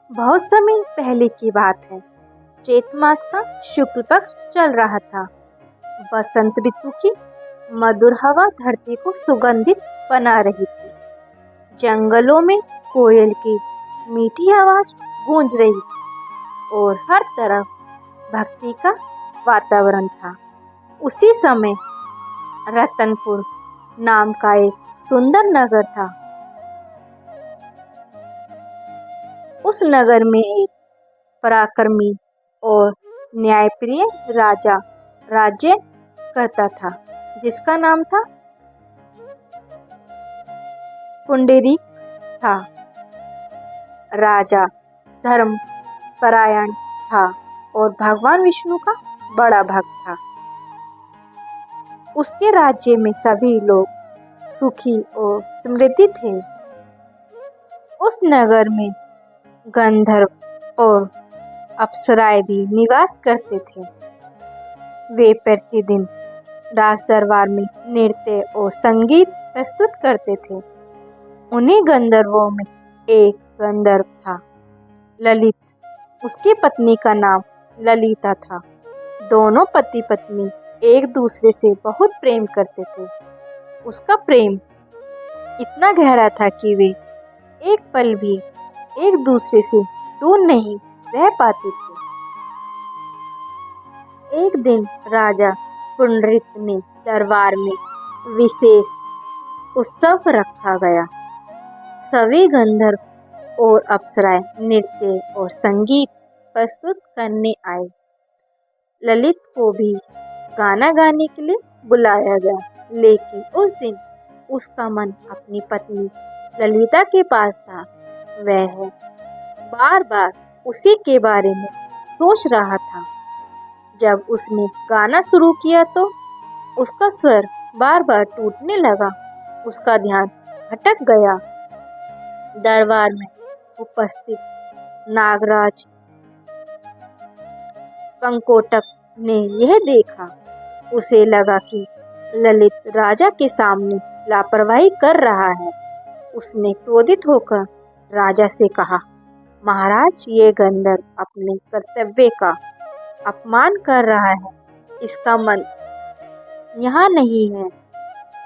बहुत समय पहले की बात है। चैत मास का शुक्ल पक्ष चल रहा था। बसंत ऋतु की मधुर हवा धरती को सुगंधित बना रही थी। जंगलों में कोयल की मीठी आवाज गूंज रही थी और हर तरफ भक्ति का वातावरण था। उसी समय रतनपुर नाम का एक सुंदर नगर था। उस नगर में एक पराक्रमी और न्यायप्रिय राजा राज्य करता था, जिसका नाम था पुंडरीक था। राजा धर्म परायण था और भगवान विष्णु का बड़ा भक्त था। उसके राज्य में सभी लोग सुखी और समृद्धि थे। उस नगर में गंधर्व और अप्सराएं भी निवास करते थे। वे प्रतिदिन राज दरबार में नृत्य और संगीत प्रस्तुत करते थे। उन्हीं गंधर्वों में एक गंधर्व था, ललित। उसकी पत्नी का नाम ललिता था। दोनों पति पत्नी एक दूसरे से बहुत प्रेम करते थे। उसका प्रेम इतना गहरा था कि वे एक पल भी एक दूसरे से दूर नहीं रह पाते थे। एक दिन राजा पुंडरीक ने दरबार में विशेष उत्सव रखा गया। सभी गंधर्व और अप्सराएं नृत्य और संगीत प्रस्तुत करने आए। ललित को भी गाना गाने के लिए बुलाया गया, लेकिन उस दिन उसका मन अपनी पत्नी ललिता के पास था। वह बार बार उसी के बारे में सोच रहा था। जब उसने गाना शुरू किया तो उसका स्वर बार बार टूटने लगा। उसका ध्यान भटक गया। दरबार में उपस्थित नागराज पंकोटक ने यह देखा। उसे लगा कि ललित राजा के सामने लापरवाही कर रहा है। उसने क्रोधित होकर राजा से कहा, महाराज, ये गंधर्व अपने कर्तव्य का अपमान कर रहा है। इसका मन यहाँ नहीं है।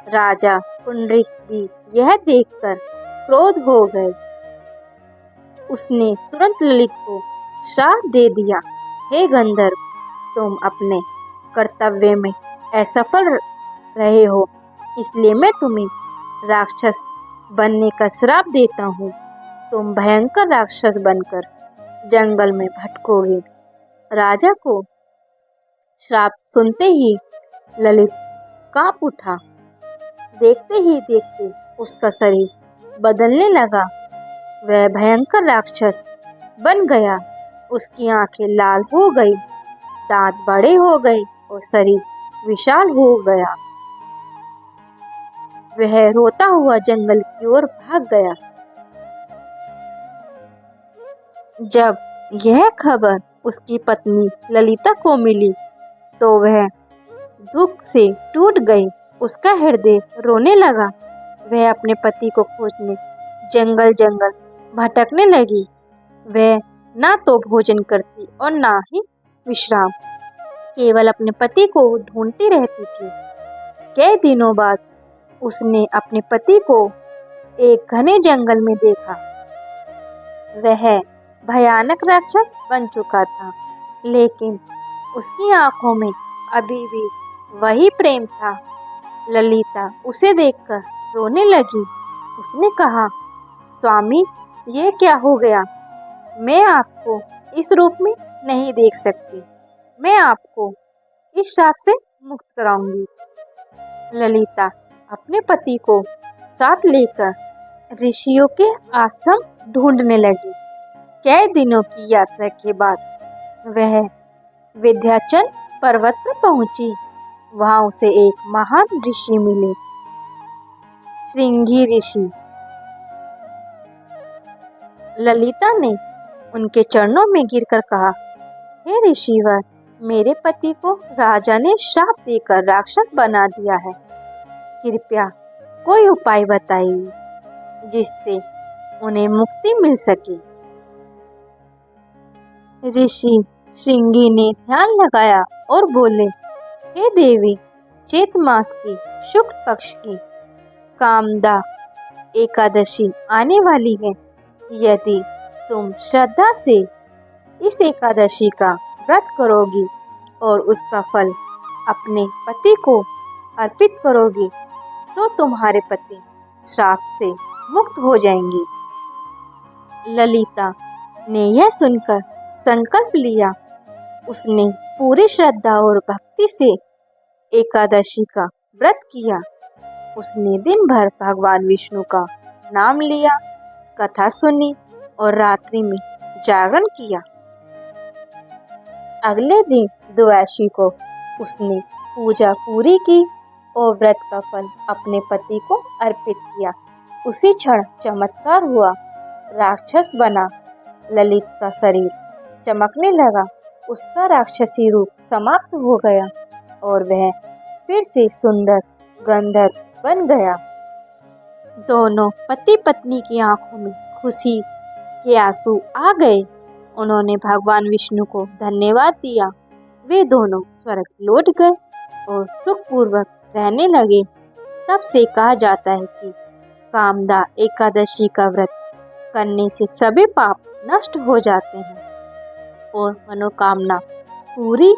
राजा पुंडरीक भी यह देखकर क्रोध हो गए। उसने तुरंत ललित को श्राप दे दिया, हे गंधर्व, तुम अपने कर्तव्य में असफल रहे हो, इसलिए मैं तुम्हें राक्षस बनने का श्राप देता हूँ। तुम भयंकर राक्षस बनकर जंगल में भटकोगे। राजा को श्राप सुनते ही ललित कांप उठा। देखते ही देखते उसका शरीर बदलने लगा। वह भयंकर राक्षस बन गया। उसकी आंखें लाल हो गई, दांत बड़े हो गए और शरीर विशाल हो गया। वह रोता हुआ जंगल की ओर भाग गया। जब यह खबर उसकी पत्नी ललिता को मिली तो वह दुख से टूट गई। उसका हृदय रोने लगा। वह अपने पति को खोजने जंगल जंगल भटकने लगी। वह ना तो भोजन करती और ना ही विश्राम, केवल अपने पति को ढूंढती रहती थी। कई दिनों बाद उसने अपने पति को एक घने जंगल में देखा। वह भयानक राक्षस बन चुका था, लेकिन उसकी आंखों में अभी भी वही प्रेम था। ललिता उसे देखकर रोने लगी। उसने कहा, स्वामी, ये क्या हो गया? मैं आपको इस रूप में नहीं देख सकती। मैं आपको इस श्राप से मुक्त कराऊंगी। ललिता अपने पति को साथ लेकर ऋषियों के आश्रम ढूंढने लगी। कई दिनों की यात्रा के बाद वह विंध्याचल पर्वत पर पहुंची। वहां उसे एक महान ऋषि मिले, श्रृंगी ऋषि। ललिता ने उनके चरणों में गिरकर कहा, हे ऋषिवर, मेरे पति को राजा ने श्राप देकर राक्षस बना दिया है। कृपया कोई उपाय बताइए जिससे उन्हें मुक्ति मिल सके। ऋषि श्रृंगी ने ध्यान लगाया और बोले, हे देवी, चैत मास की शुक्ल पक्ष की कामदा एकादशी आने वाली है। यदि तुम श्रद्धा से इस एकादशी का व्रत करोगी और उसका फल अपने पति को अर्पित करोगी तो तुम्हारे पति श्राप से मुक्त हो जाएंगी। ललिता ने यह सुनकर संकल्प लिया। उसने पूरी श्रद्धा और भक्ति से एकादशी का व्रत किया। उसने दिन भर भगवान विष्णु का नाम लिया, कथा सुनी और रात्रि में जागरण किया। अगले दिन द्वादशी को उसने पूजा पूरी की और व्रत का फल अपने पति को अर्पित किया। उसी क्षण चमत्कार हुआ, राक्षस बना ललित का शरीर चमकने लगा। उसका राक्षसी रूप समाप्त हो गया और वह फिर से सुंदर गंधर्व बन गया। दोनों पति पत्नी की आंखों में खुशी के आंसू आ गए। उन्होंने भगवान विष्णु को धन्यवाद दिया। वे दोनों स्वर्ग लौट गए और सुखपूर्वक रहने लगे। तब से कहा जाता है कि कामदा एकादशी का व्रत करने से सभी पाप नष्ट हो जाते हैं और मनोकामना पूरी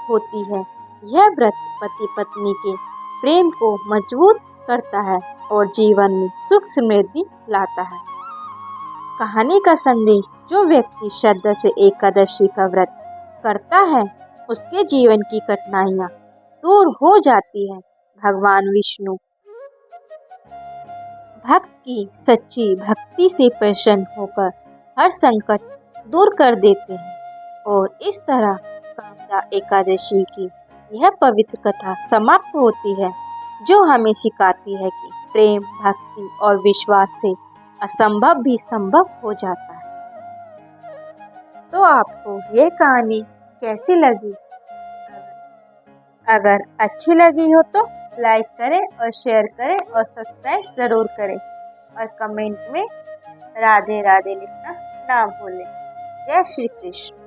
होती है। यह व्रत पति पत्नी के प्रेम को मजबूत करता है और जीवन में सुख समृद्धि लाता है। कहानी का संदेश, जो व्यक्ति श्रद्धा से एकादशी का व्रत करता है उसके जीवन की कठिनाइयाँ दूर हो जाती है। भगवान विष्णु भक्त की सच्ची भक्ति से प्रसन्न होकर हर संकट दूर कर देते हैं और इस तरह कामदा एकादशी की यह पवित्र कथा समाप्त होती है, जो हमें सिखाती है कि प्रेम, भक्ति और विश्वास से असंभव भी संभव हो जाता है। तो आपको यह कहानी कैसी लगी? अगर अच्छी लगी हो तो लाइक करें और शेयर करें और सब्सक्राइब ज़रूर करें और कमेंट में राधे राधे लिखना ना भूलें। जय श्री कृष्ण।